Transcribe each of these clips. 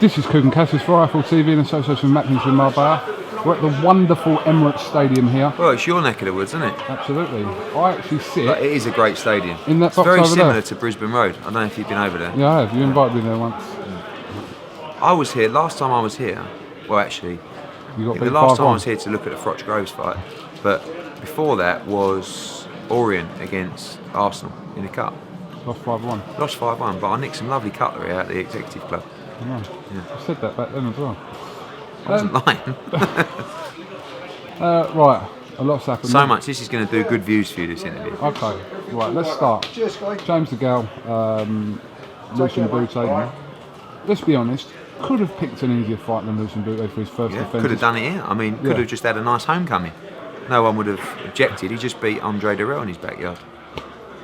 This is QUIGG and CASSIUS for Rifle TV in association with Macklin's in Marbella. We're at the wonderful Emirates Stadium here. Well, it's your neck of the woods, isn't it? Absolutely. I actually sit... But it is a great stadium. In that it's box very over similar there. to Brisbane Road. I don't know if you've been over there. Yeah, I have. You invited me there once. I was here, last time I was here, well actually, the last time I was here to look at the Froch-Groves fight, but before that was Orient against Arsenal in the Cup. Lost 5-1. Lost 5-1, but I nicked some lovely cutlery out at the Executive Club. Yeah. I said that back then as well. I wasn't lying. Right, a lot's happened. So much, this is going to do good views for you, this interview. Okay, right, let's start. James DeGale, Lucian Bute. Let's be honest, could have picked an easier fight than Lucian Bute for his first defence. Could have done it here. I mean, could have just had a nice homecoming. No one would have objected. He just beat Andre Durrell in his backyard.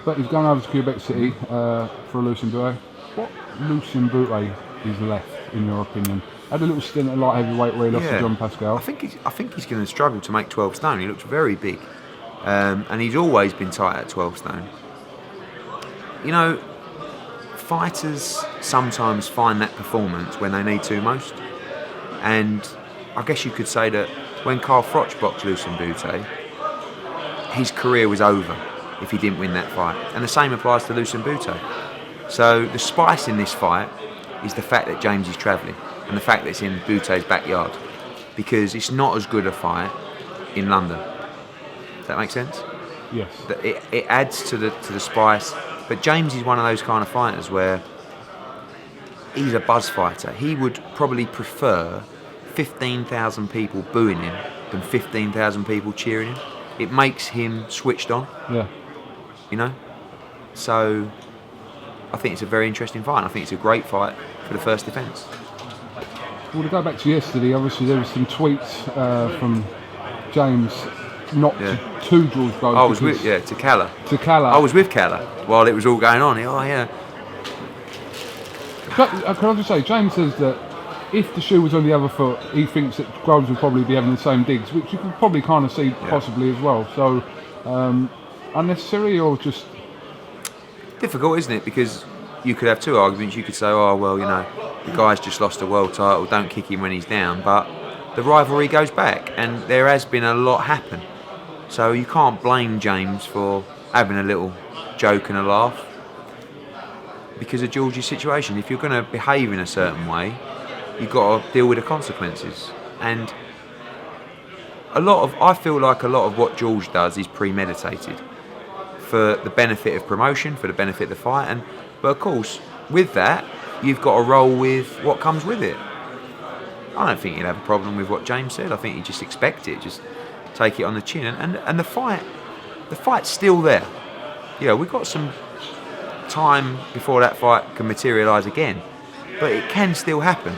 But he's gone over to Quebec City for Lucian Bute. What Lucian Bute is left, in your opinion? Had a little stint at light heavyweight where he lost to John Pascal. I think he's going to struggle to make 12 stone. He looks very big, and he's always been tight at 12 stone. You know, fighters sometimes find that performance when they need to most, and I guess you could say that when Carl Froch boxed Lucian Bute, his career was over if he didn't win that fight, and the same applies to Lucian Bute. So the spice in this fight is the fact that James is travelling and the fact that it's in Bute's backyard, because it's not as good a fight in London. Does that make sense? Yes. It adds to the spice, but James is one of those kind of fighters where he's a buzz fighter. He would probably prefer 15,000 people booing him than 15,000 people cheering him. It makes him switched on. Yeah. You know? So I think it's a very interesting fight. I think it's a great fight for the first defence. Well, to go back to yesterday, obviously there was some tweets from James not to George Groves. I was with to Kell. I was with Kell while it was all going on. Oh yeah. Can I just say, James says that if the shoe was on the other foot, he thinks that Groves would probably be having the same digs, which you can probably kind of see possibly as well. So unnecessary or just difficult, isn't it? Because you could have two arguments. You could say, oh well, you know, the guy's just lost a world title, don't kick him when he's down. But the rivalry goes back, and there has been a lot happen. So you can't blame James for having a little joke and a laugh because of George's situation. If you're going to behave in a certain way, you've got to deal with the consequences. And I feel like a lot of what George does is premeditated for the benefit of promotion, for the benefit of the fight. But of course, with that, you've got to roll with what comes with it. I don't think he'd have a problem with what James said. I think he'd just expect it, just take it on the chin. And the fight's still there. Yeah, we've got some time before that fight can materialise again, but it can still happen.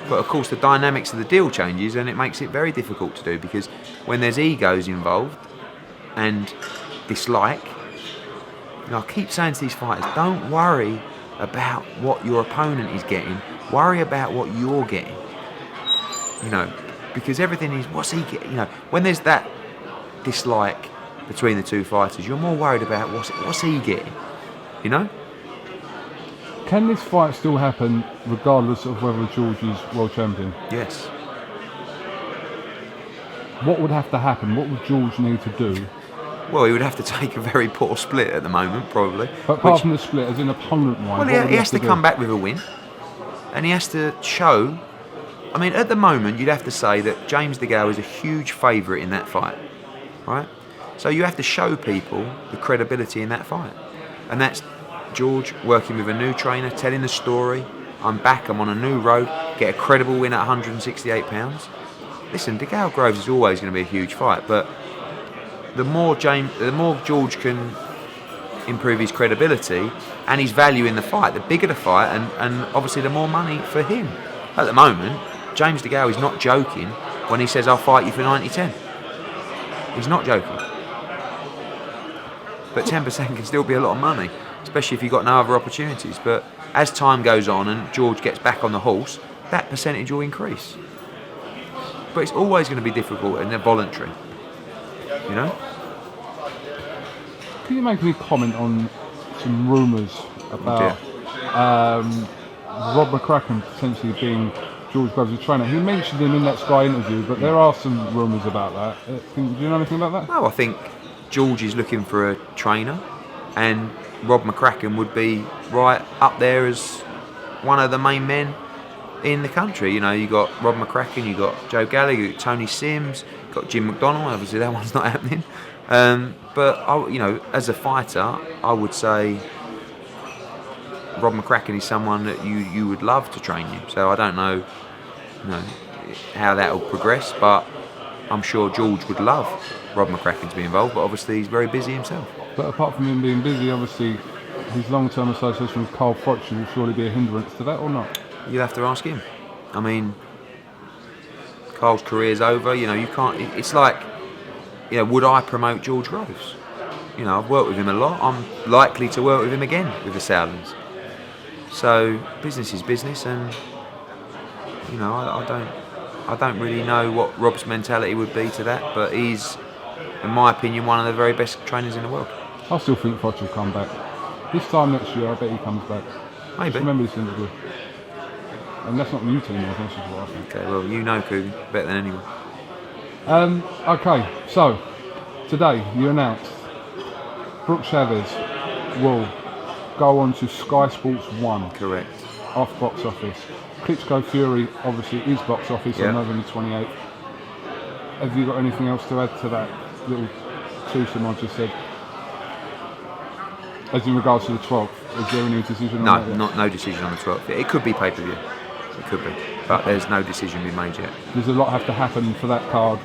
But of course, the dynamics of the deal changes, and it makes it very difficult to do, because when there's egos involved and dislike, you know, I keep saying to these fighters, don't worry about what your opponent is getting, worry about what you're getting. You know, because everything is, what's he getting? You know, when there's that dislike between the two fighters, you're more worried about what's he getting, you know? Can this fight still happen regardless of whether George is world champion? Yes. What would have to happen? What would George need to do? Well, he would have to take a very poor split at the moment, probably. But apart from the split, as in opponent-wise, well, he has to come back with a win, and he has to show. I mean, at the moment, you'd have to say that James DeGale is a huge favourite in that fight, right? So you have to show people the credibility in that fight, and that's George working with a new trainer, telling the story. I'm back. I'm on a new road. Get a credible win at 168 pounds. Listen, DeGale Groves is always going to be a huge fight, but the more George can improve his credibility and his value in the fight, the bigger the fight, and obviously the more money for him. At the moment, James DeGale is not joking when he says, I'll fight you for 90-10. He's not joking. But 10% can still be a lot of money, especially if you've got no other opportunities. But as time goes on and George gets back on the horse, that percentage will increase. But it's always going to be difficult and they're voluntary, you know? Can you make any comment on some rumours about Rob McCracken potentially being George Groves as trainer. He mentioned him in that Sky interview, but there are some rumours about that. Do you know anything about that? No, I think George is looking for a trainer, and Rob McCracken would be right up there as one of the main men in the country. You know, you got Rob McCracken, you got Joe Gallagher, you got Tony Sims, you got Jim McDonnell. Obviously, that one's not happening. But you know, as a fighter, I would say Rob McCracken is someone that you would love to train you. So I don't know, how that will progress, but I'm sure George would love Rob McCracken to be involved. But obviously, he's very busy himself. But apart from him being busy, obviously, his long-term association with Carl Froch will surely be a hindrance to that, or not? You'll have to ask him. I mean, Carl's career's over. You know, you can't. It's like, would I promote George Groves? You know, I've worked with him a lot. I'm likely to work with him again with the Southlands. So business is business, and I don't really know what Rob's mentality would be to that. But he's, in my opinion, one of the very best trainers in the world. I still think Froch will come back. This time next year, I bet he comes back. Maybe. Just remember this interview. And that's not you telling me, that's just what I think. Okay, well, you know KUGAN better than anyone. Okay, so today you announced Brook Chavez will go on to Sky Sports 1. Correct. Off box office. Klitschko Fury obviously is box office on November 28th. Have you got anything else to add to that little twosome I just said? As in regards to the 12th, is there any decision on that? No decision on the 12th. It could be pay-per-view. It could be. But there's no decision been made yet. Does a lot have to happen for that card?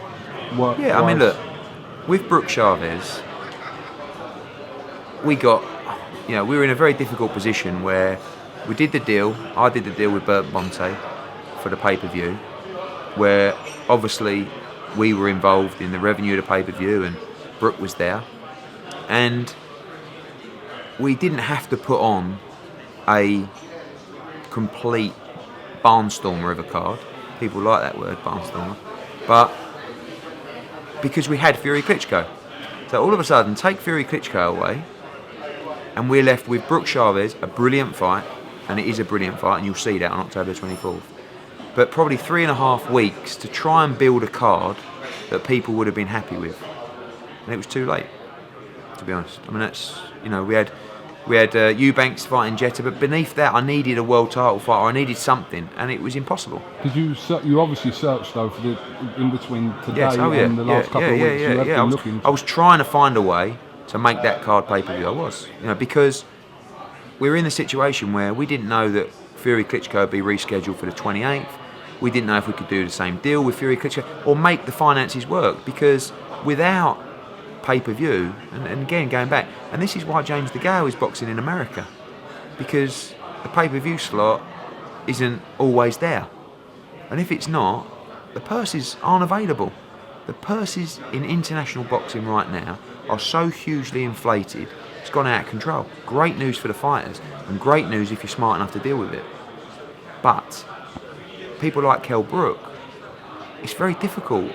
Yeah, I mean, look, with Brook Chavez, we were in a very difficult position where we did the deal. I did the deal with Burt Monte for the pay-per-view, where obviously we were involved in the revenue of the pay-per-view and Brook was there. And we didn't have to put on a complete barnstormer of a card. People like that word, barnstormer. But because we had Fury Klitschko. So all of a sudden, take Fury Klitschko away, and we're left with Brook Chavez, a brilliant fight, and it is a brilliant fight, and you'll see that on October 24th. But probably 3.5 weeks to try and build a card that people would have been happy with. And it was too late, to be honest. I mean, that's, we had Eubanks fighting Jetta, but beneath that I needed a world title fight, or I needed something, and it was impossible. Did you obviously searched though for the in between today and the last couple of weeks? You have been looking. I was trying to find a way to make that card pay-per-view. I was, because we were in the situation where we didn't know that Fury Klitschko would be rescheduled for the 28th. We didn't know if we could do the same deal with Fury Klitschko or make the finances work, because without pay-per-view, and again going back, and this is why James DeGale is boxing in America, because the pay-per-view slot isn't always there, and if it's not, the purses aren't available. The purses in international boxing right now are so hugely inflated, it's gone out of control. Great news for the fighters, and great news if you're smart enough to deal with it. But people like Kell Brook, it's very difficult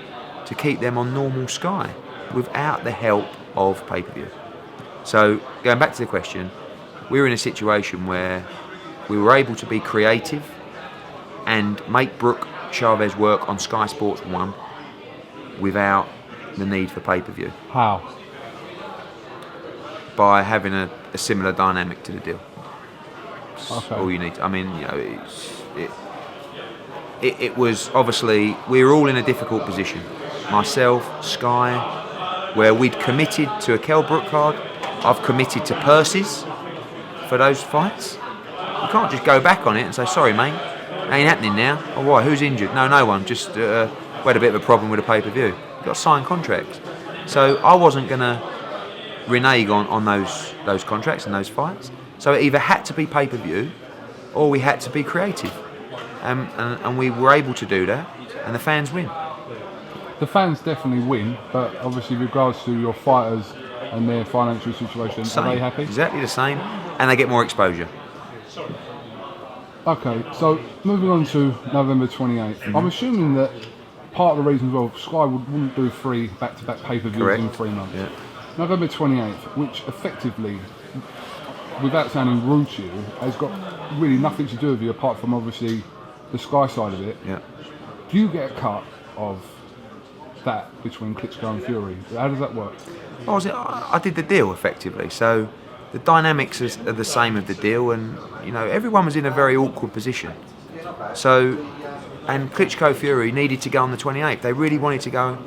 to keep them on normal Sky without the help of pay-per-view. So, going back to the question, we were in a situation where we were able to be creative and make Brook Chavez work on Sky Sports 1 without the need for pay-per-view. How? By having a similar dynamic to the deal. Okay. All you need. I mean, it was obviously, we were all in a difficult position. Myself, Sky, where we'd committed to a Kell Brook card. I've committed to purses for those fights. You can't just go back on it and say, sorry mate, ain't happening now. Oh why, who's injured? No one, just we had a bit of a problem with a pay-per-view. You've got to sign contracts. So I wasn't going to renege on those contracts and those fights. So it either had to be pay-per-view or we had to be creative. And we were able to do that, and the fans win. The fans definitely win, but obviously with regards to your fighters and their financial situation, are they happy? Exactly the same, and they get more exposure. Okay, so moving on to November 28th. I'm assuming that part of the reason as well, Sky wouldn't do 3 back-to-back pay-per-views in 3 months. Yeah. November 28th, which effectively, without sounding rude to you, has got really nothing to do with you apart from obviously the Sky side of it, Yeah. do you get a cut of that between Klitschko and Fury? How does that work? I did the deal effectively, so the dynamics are the same of the deal, and everyone was in a very awkward position. So, and Klitschko Fury needed to go on the 28th. They really wanted to go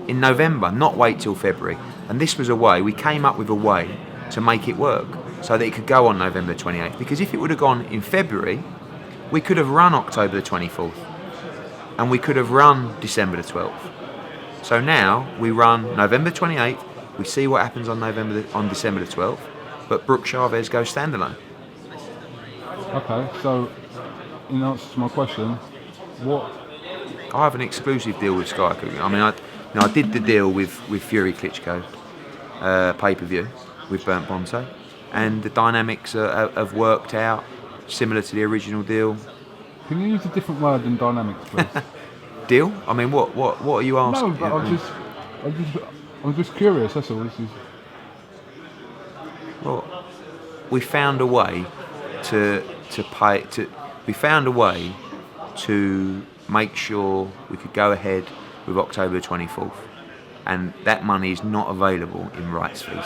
in November, not wait till February. And this was a way, we came up with a way to make it work so that it could go on November 28th. Because if it would have gone in February, we could have run October the 24th and we could have run December the 12th. So now we run November 28th, we see what happens on December the 12th, but Brook Chavez goes standalone. Okay, so in answer to my question, I have an exclusive deal with Sky. I mean, I did the deal with Fury Klitschko pay-per-view with Burnt Bonto, and the dynamics have worked out similar to the original deal. Can you use a different word than dynamics, please? Deal? I mean, what are you asking? No, but I'm just curious. That's all. Well, we found a way we found a way to make sure we could go ahead with October the 24th, and that money is not available in rights fees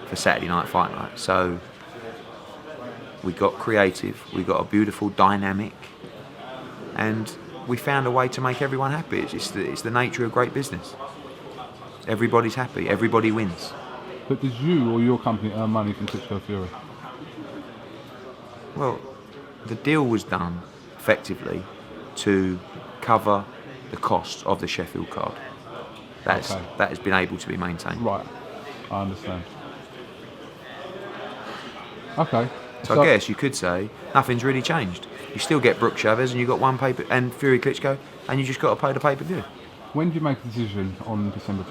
for Saturday Night Fight Night. So we got creative, we got a beautiful dynamic, and we found a way to make everyone happy. It's the nature of great business. Everybody's happy, everybody wins. But does you or your company earn money from Klitschko Fury? Well, the deal was done effectively to cover the costs of the Sheffield card. That has been able to be maintained. Right, I understand. Okay. So I guess you could say nothing's really changed. You still get Brook Chavez and you got one paper and Fury Klitschko, and you just got to pay the pay-per-view. When do you make a decision on December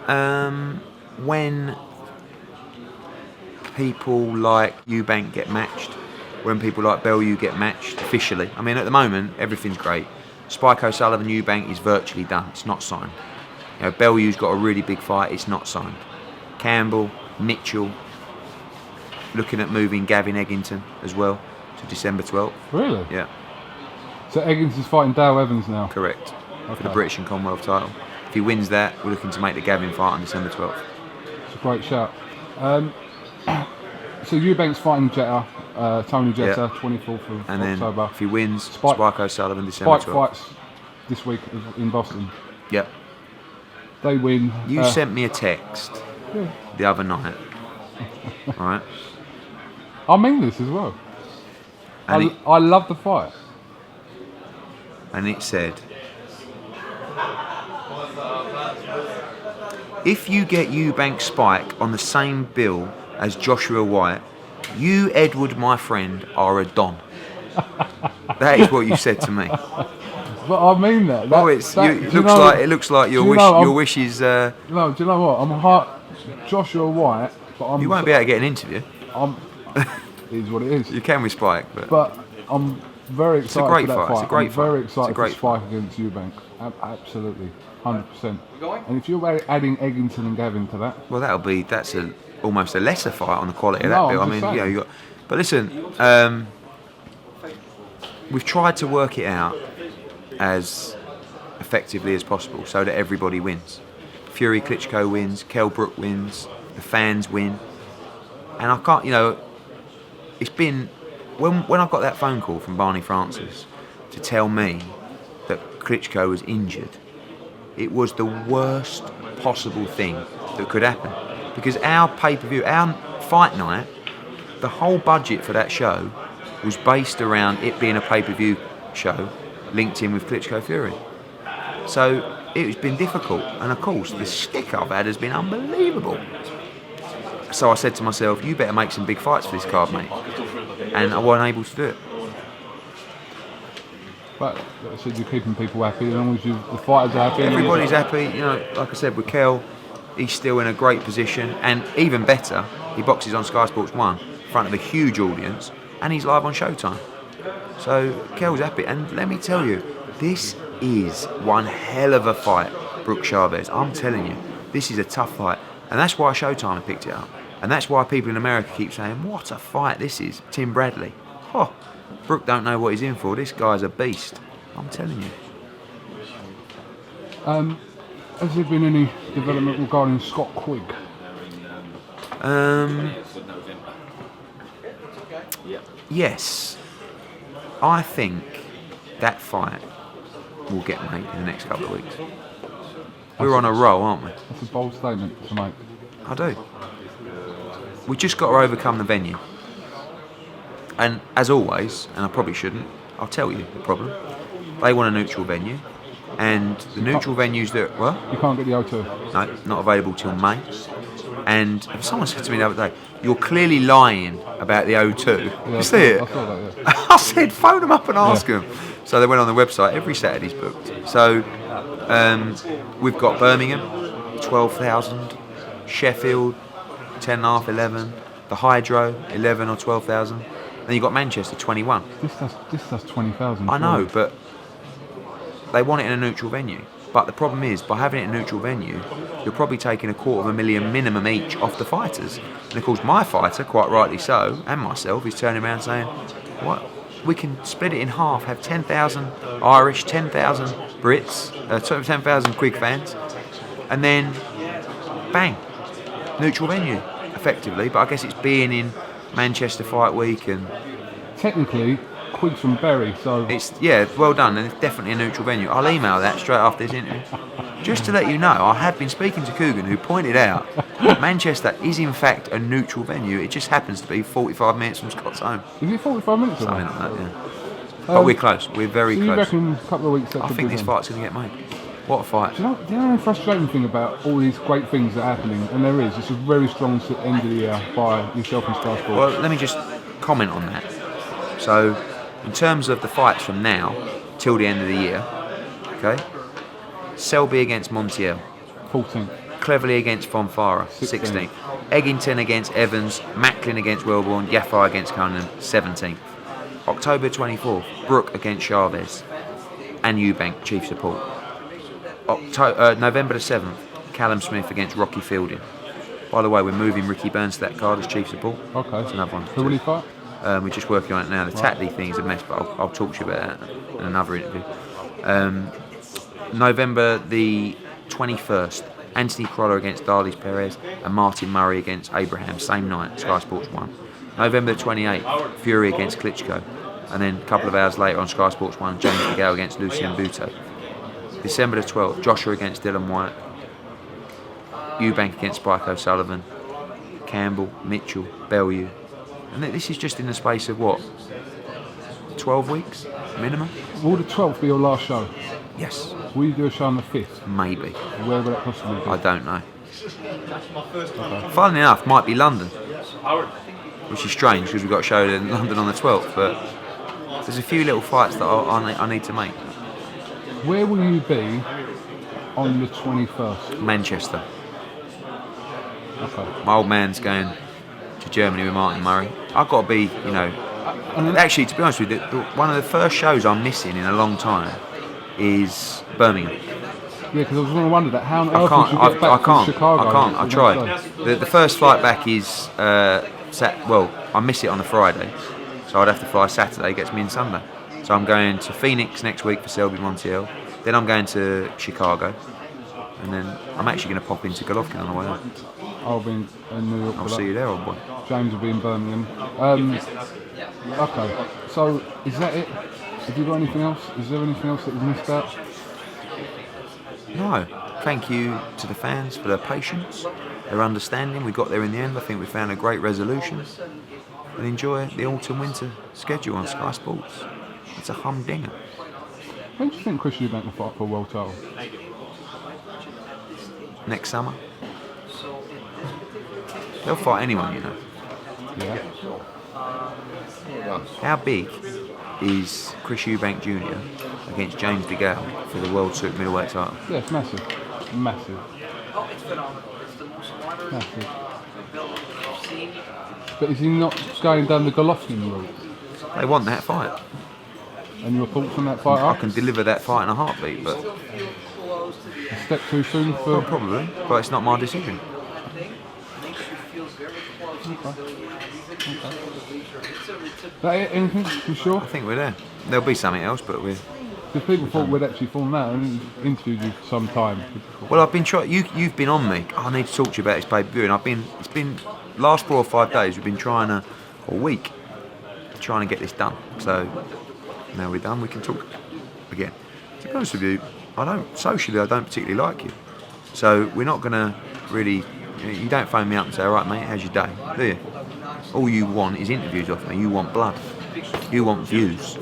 12th? When people like Eubank get matched, when people like Bellew get matched officially. I mean, at the moment, everything's great. Spike O'Sullivan Eubank is virtually done. It's not signed. Bellew's got a really big fight. It's not signed. Campbell, Mitchell, looking at moving Gavin Eggington as well to December 12th. Really? Yeah. So Eggington's fighting Dale Evans now? Correct. For the British and Commonwealth title. If he wins that, we're looking to make the Gavin fight on December 12th. It's a great shout. So Eubank's fighting Jetta, Tony Jetta, 24th of and October. Then if he wins, Spike O'Sullivan December 12th. Spike fights this week in Boston. Yep. They win. You sent me a text the other night. Right. I mean this as well. I love the fight. And it said, if you get Eubank Spike on the same bill as Joshua White, you, Edward, my friend, are a don. That is what you said to me. But I mean that. It looks like your wish is. No, do you know what? I'm Joshua White, but you won't be able to get an interview. It is what it is. You can with Spike, but I'm very excited for that fight. It's a great fight. I'm very excited for Spike against Eubank. Absolutely, 100%. And if you're adding Eggington and Gavin to that, well, that's almost a lesser fight on the quality of that bill. I mean, you got. But listen, we've tried to work it out as effectively as possible so that everybody wins. Fury Klitschko wins, Kell Brook wins, the fans win, and I can't. It's been when I got that phone call from Barney Francis to tell me that Klitschko was injured. It was the worst possible thing that could happen. Because our pay-per-view, our fight night, the whole budget for that show was based around it being a pay-per-view show linked in with Klitschko Fury. So it's been difficult, and of course the stick I've had has been unbelievable. So I said to myself, you better make some big fights for this card, mate. And I wasn't able to do it. But so you're keeping people happy as long as the fighters are happy. Everybody's happy. Like I said, with Kell, he's still in a great position, and even better, he boxes on Sky Sports 1 in front of a huge audience, and he's live on Showtime. So Kell's happy, and let me tell you, this is one hell of a fight, Brook Chavez. I'm telling you, this is a tough fight, and that's why Showtime have picked it up, and that's why people in America keep saying, "What a fight this is, Tim Bradley." Oh, Brook don't know what he's in for. This guy's a beast. I'm telling you. Has there been any development regarding Scott Quigg? Yes. I think that fight will get made in the next couple of weeks. We're on a roll, aren't we? That's a bold statement to make. I do. We just got to overcome the venue. And as always, and I probably shouldn't, I'll tell you the problem. They want a neutral venue. And the neutral venues that, well, You can't get the O2. no, not available till May. And someone said to me the other day, you're clearly lying about the O2. Yeah, You see it? I saw that, yeah. I said, phone them up and ask them. So they went on the website. Every Saturday's booked. So we've got Birmingham, 12,000. Sheffield, 10.5, 11. The Hydro, 11 or 12,000. Then you've got Manchester, 21. This does 20,000. I know, but they want it in a neutral venue. But the problem is, by having it in a neutral venue, you're probably taking $250,000 minimum each off the fighters. And of course, my fighter, quite rightly so, and myself, is turning around saying, "What? We can split it in half, have 10,000 Irish, 10,000 Brits, 10,000 Quigg fans, and then bang, neutral venue, effectively." But I guess it's being in Manchester Fight Week, and Technically, Quigg's from Bury, so it's, yeah, well done, and it's definitely a neutral venue. I'll email that straight after this interview. Just to let you know, I have been speaking to KUGAN, who pointed out Manchester is in fact a neutral venue. It just happens to be 45 minutes from Scott's home. is it 45 minutes away? Something like that, yeah. But we're close. We're very So you close. reckon a couple of weeks that I could think be this done? fight's going to get made. What a fight. Do you know the frustrating thing about all these great things that are happening, and there is, it's a very strong end of the year by yourself and Sky Sports. Well, let me just comment on that. So, in terms of the fights from now till the end of the year, okay, Selby against Montiel, 14th. Cleverly against Fonfara, 16th. Eggington against Evans, Macklin against Wellborn, Yaffar against Conan, 17th. October 24th, Brook against Chavez, and Eubank, chief support. November the 7th, Callum Smith against Rocky Fielding. By the way, we're moving Ricky Burns to that card as chief support. Okay. That's another one. Who will he fight? We're just working on it now. The Tatley thing's a mess, but I'll talk to you about that in another interview. November the 21st, Anthony Croller against Darlis Perez and Martin Murray against Abraham, same night, Sky Sports 1. November the 28th, Fury against Klitschko. And then a couple of hours later on Sky Sports 1, James DeGale against Lucian Bute. December the 12th, Joshua against Dylan White. Eubank against Spike O'Sullivan. Campbell, Mitchell, Bellew. And this is just in the space of what? 12 weeks minimum? Will the 12th be your last show? Yes, Will you do a show on the 5th? maybe. Where will that possibly be? I don't know. Funnily enough, might be London, which is strange because we've got a show in London on the 12th, but there's a few little fights that I need to make. Where will you be on the 21st? Manchester. Okay. My old man's going to Germany with Martin Murray. I've got to be, you know... Actually, to be honest with you, one of the first shows I'm missing in a long time is Birmingham. Yeah, because I was going to wonder that. How on I earth would you get back from Chicago? I can't. I tried. The first flight back is I miss it on a Friday, so I'd have to fly Saturday. Gets me in Sunday. So I'm going to Phoenix next week for Selby Montiel. Then I'm going to Chicago, and then I'm actually going to pop into Golovkin on the way home. I'll be in New York. I'll see you there, old boy. James will be in Birmingham. Okay, so is that it? Have you got anything else? Is there anything else that you've missed out? No. Thank you to the fans for their patience, their understanding. We got there in the end. I think we found a great resolution. And enjoy the autumn-winter schedule on Sky Sports. It's a humdinger. When do you think Chris Eubank will fight for a world title? Next summer. They'll fight anyone, you know. Yeah. How big is Chris Eubank Jr. against James DeGale for the World Super Middleweight title? Yeah, it's massive. Massive. Massive. But is he not going down the Golovkin route? They want that fight. And your thoughts on that fight I are? can deliver that fight in a heartbeat, but A step too soon for... well, probably. But it's not my decision. That it? Anything? You sure? I think we're there. There'll be something else, but we're. Because people thought we'd actually fallen out and interviewed you for some time. Well, I've been trying. You've been on me. I need to talk to you about this pay-per-view, and it's been last 4 or 5 days. We've been trying a week, trying to get this done. So now we're done. We can talk again. To be honest with you, I don't particularly like you. So we're not gonna really. You don't phone me up and say, "All right, mate, how's your day?" Do you? All you want is interviews off me. You want blood. You want views.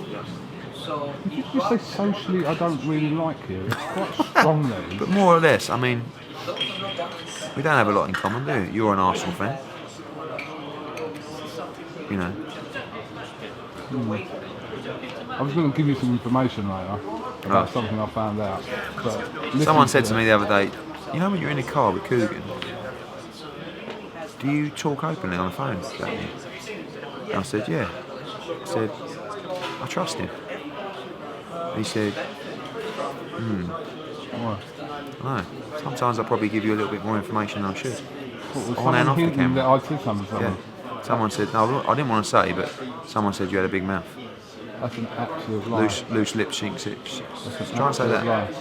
Did you say socially I don't really like you? It's quite strong there. But more or less, I mean, we don't have a lot in common, do you? You're an Arsenal fan. You know. I was going to give you some information later about something I found out. But someone said to me the other day, you know when you're in a car with KUGAN, do you talk openly on the phone? And I said, yeah. I said, I trust him. He said, Why? no. Sometimes I'll probably give you a little bit more information than I should. On and off the camera. That I said something. Yeah. Someone said, no, I didn't want to say, but someone said you had a big mouth. That's an absolute lie. Loose lips sink ships. Try and say that. Lie.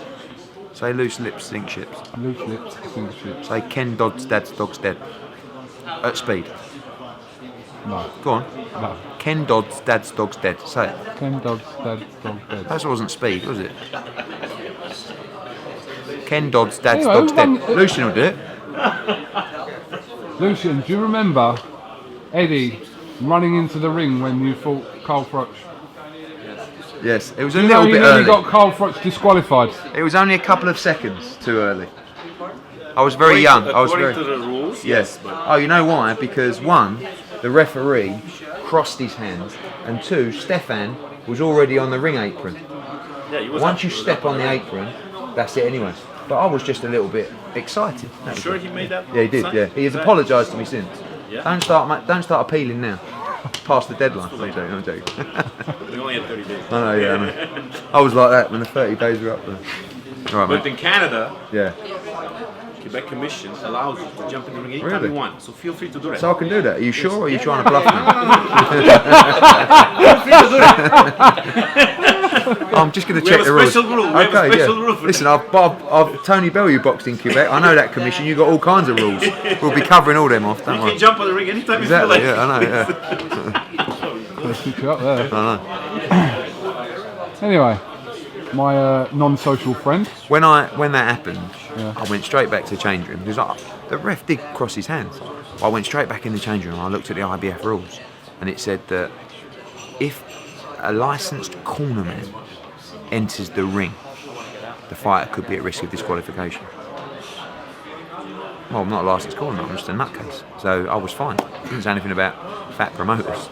Say loose lips sink ships. Loose lips sink ships. Say Ken Dodd's dad's dog's dead. At speed. No. Go on. No. Ken Dodd's dad's dog's dead. Say it. Ken Dodd's dad's dog's dead. That wasn't speed, was it? Ken Dodd's dad's Anyway, dog's dead. Lucian will do it. Lucian, do you remember Eddie running into the ring when you fought Carl Froch? Yes, it was a You little know bit you nearly early. got Carl Froch disqualified. It was only a couple of seconds too early. I was very young. I was very. According to the rules, Yes. but Oh, you know why? Because one, the referee crossed his hands, and two, Stefan was already on the ring apron. yeah, he was Once you up- step on the apron, that's it anyway. But I was just a little bit excited. That was Sure, it. he made that. Yeah, he did. sign? Yeah, he has Sign? apologised to me since. Yeah? Don't start appealing now. Past the deadline. I'm joking. We only had 30 days. I know. Yeah, I know. I was like that when the 30 days were up there. All right, But mate. in Canada, Yeah. Quebec Commission allows you to jump in the ring anytime Really? you want. So feel free to do that. So I can do that. Are you sure? Or are you trying to bluff me? I'm just going to We check have a the rules. special rule. We have a Okay, special yeah. rule for Listen, I've Tony Bell, you boxed in Quebec. I know that commission. You got all kinds of rules. We'll be covering all them off. Don't You worry. can jump on the ring anytime Exactly. you feel like. Yeah, I know. Yeah. Let's stick you up there. I know. Anyway, my non-social friend. When that happened, Yeah. I went straight back to the change room because the ref did cross his hands. I went straight back in the change room and I looked at the IBF rules, and it said that if a licensed cornerman enters the ring, the fighter could be at risk of disqualification. Well, I'm not a licensed cornerman, I'm just a nutcase. So I was fine. Didn't say anything about fat promoters.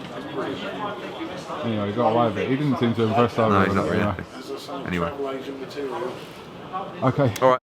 Anyway, he got away with it. He didn't seem to impress over. No, he's not really happy. Anyway. Okay. All right.